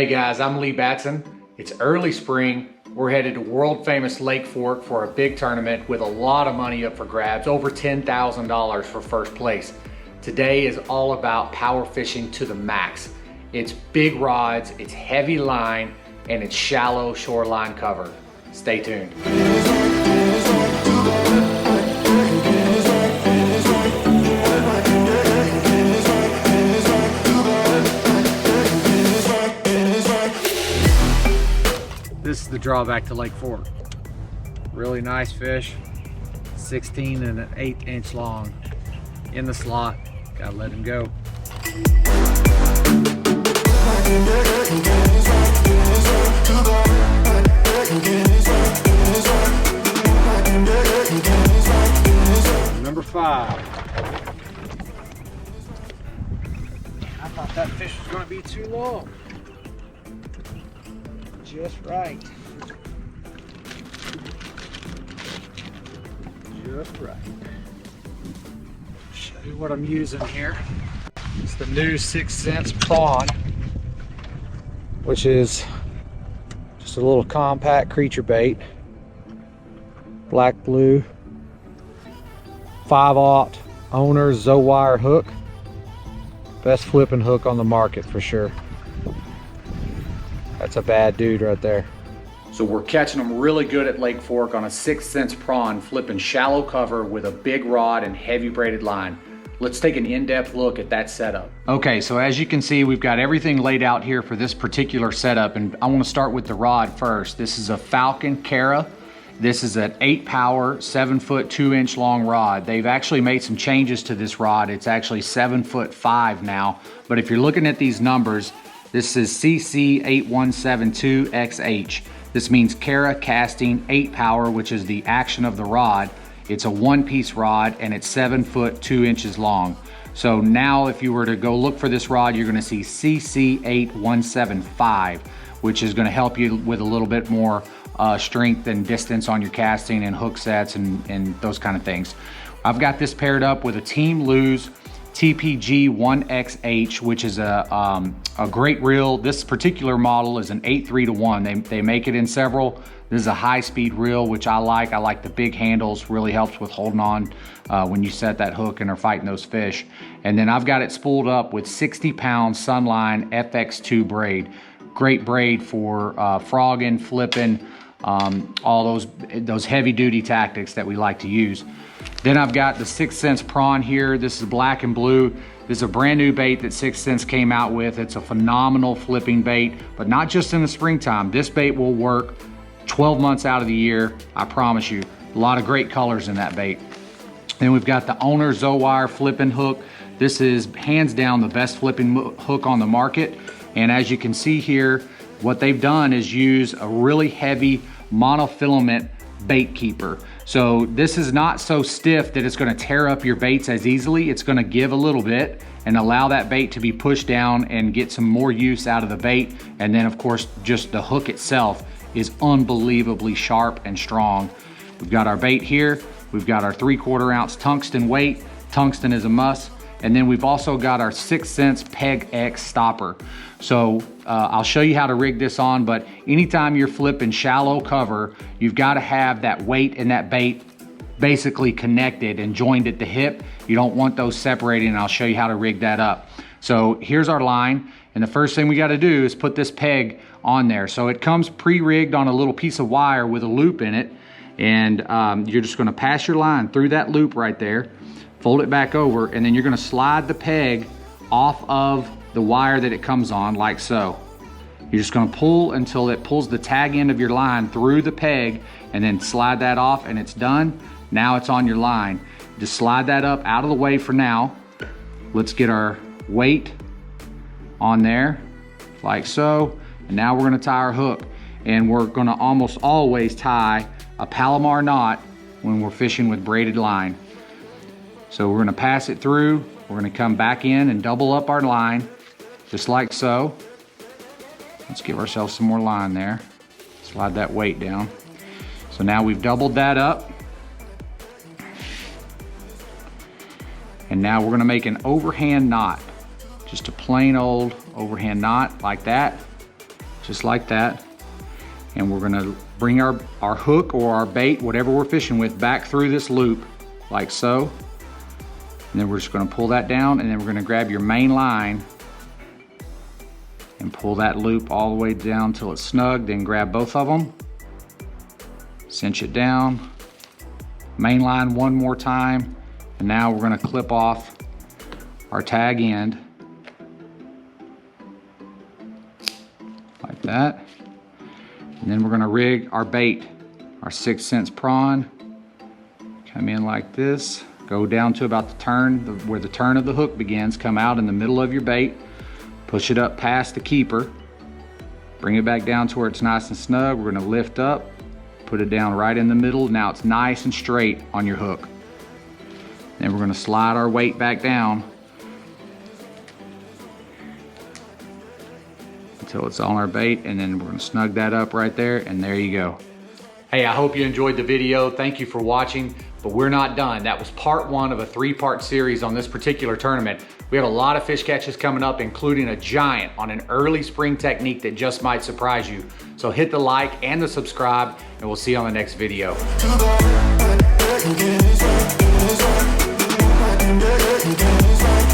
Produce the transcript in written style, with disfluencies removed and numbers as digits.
Hey guys, I'm Lee Batson. It's early spring. We're headed to world famous Lake Fork for a big tournament with a lot of money up for grabs, over $10,000 for first place. Today is all about power fishing to the max. It's big rods, it's heavy line, and it's shallow shoreline cover. Stay tuned. This is the drawback to Lake Fork. Really nice fish, 16 and an 1/8 long in the slot. Gotta let him go. Number 5. I thought that fish was gonna be too long. Just right. Just right. Show you what I'm using here. It's the new 6 cents prawn, which is just a little compact creature bait. Black blue, 5/0 owner Zowire hook. Best flipping hook on the market for sure. That's a bad dude right there. So we're catching them really good at Lake Fork on a 6 cents prawn, flipping shallow cover with a big rod and heavy braided line. Let's take an in-depth look at that setup. Okay, so as you can see, we've got everything laid out here for this particular setup, and I want to start with the rod first. This is a Falcon Cara. This is an 8 power, 7-foot, 2-inch long rod. They've actually made some changes to this rod. It's actually 7'5" now, but if you're looking at these numbers, this is CC8172XH. This means Cara Casting 8 power, which is the action of the rod. It's a 1-piece rod and it's 7 foot 2 inches long. So now if you were to go look for this rod, you're gonna see CC8175, which is gonna help you with a little bit more strength and distance on your casting and hook sets and those kind of things. I've got this paired up with a Team Lew's TPG 1XH, which is a great reel. This particular model is an 8-3-1. They make it in several. This is a high-speed reel, which I like. I like the big handles, really helps with holding on when you set that hook and are fighting those fish. And then I've got it spooled up with 60-pound Sunline FX2 braid. Great braid for frogging, flipping, all those heavy-duty tactics that we like to use. Then I've got the 6 cents prawn here. This is black and blue. This is a brand new bait that 6 cents came out with. It's a phenomenal flipping bait, but not just in the springtime. This bait will work 12 months out of the year, I promise you. A lot of great colors in that bait. Then we've got the Owner Zowire flipping hook. This is hands down the best flipping hook on the market. And as you can see here, what they've done is use a really heavy monofilament bait keeper. So this is not so stiff that it's gonna tear up your baits as easily. It's gonna give a little bit and allow that bait to be pushed down and get some more use out of the bait. And then of course, just the hook itself is unbelievably sharp and strong. We've got our bait here. We've got our 3/4 ounce tungsten weight. Tungsten is a must. And then we've also got our 6 cents Peg X stopper. So I'll show you how to rig this on, but anytime you're flipping shallow cover, you've got to have that weight and that bait basically connected and joined at the hip. You don't want those separating, and I'll show you how to rig that up. So here's our line, and the first thing we got to do is put this peg on there. So it comes pre-rigged on a little piece of wire with a loop in it, and you're just going to pass your line through that loop right there, fold it back over, and then you're going to slide the peg off of the wire that it comes on, like so. You're just going to pull until it pulls the tag end of your line through the peg, and then slide that off, and it's done. Now it's on your line. Just slide that up out of the way for now. Let's get our weight on there, like so. And now we're going to tie our hook, and we're going to almost always tie a Palomar knot when we're fishing with braided line. So we're going to pass it through. We're going to come back in and double up our line, just like so. Let's give ourselves some more line there. Slide that weight down. So now we've doubled that up. And now we're going to make an overhand knot. Just a plain old overhand knot like that. just like that. And we're gonna bring our hook or our bait, whatever we're fishing with, back through this loop, like so. And then we're just gonna pull that down, and then we're gonna grab your main line and pull that loop all the way down till it's snug, then grab both of them, cinch it down, main line one more time, and now we're gonna clip off our tag end, like that. And then we're gonna rig our bait, our 6 cents prawn. Come in like this, go down to about the turn, where the turn of the hook begins, come out in the middle of your bait, push it up past the keeper, bring it back down to where it's nice and snug. We're gonna lift up, put it down right in the middle. Now it's nice and straight on your hook. Then we're gonna slide our weight back down until it's on our bait, and then we're gonna snug that up right there, and there you go. Hey, I hope you enjoyed the video. Thank you for watching, but we're not done. That was part 1 of a 3-part series on this particular tournament. We have a lot of fish catches coming up, including a giant on an early spring technique that just might surprise you. So hit the like and the subscribe, and we'll see you on the next video. Get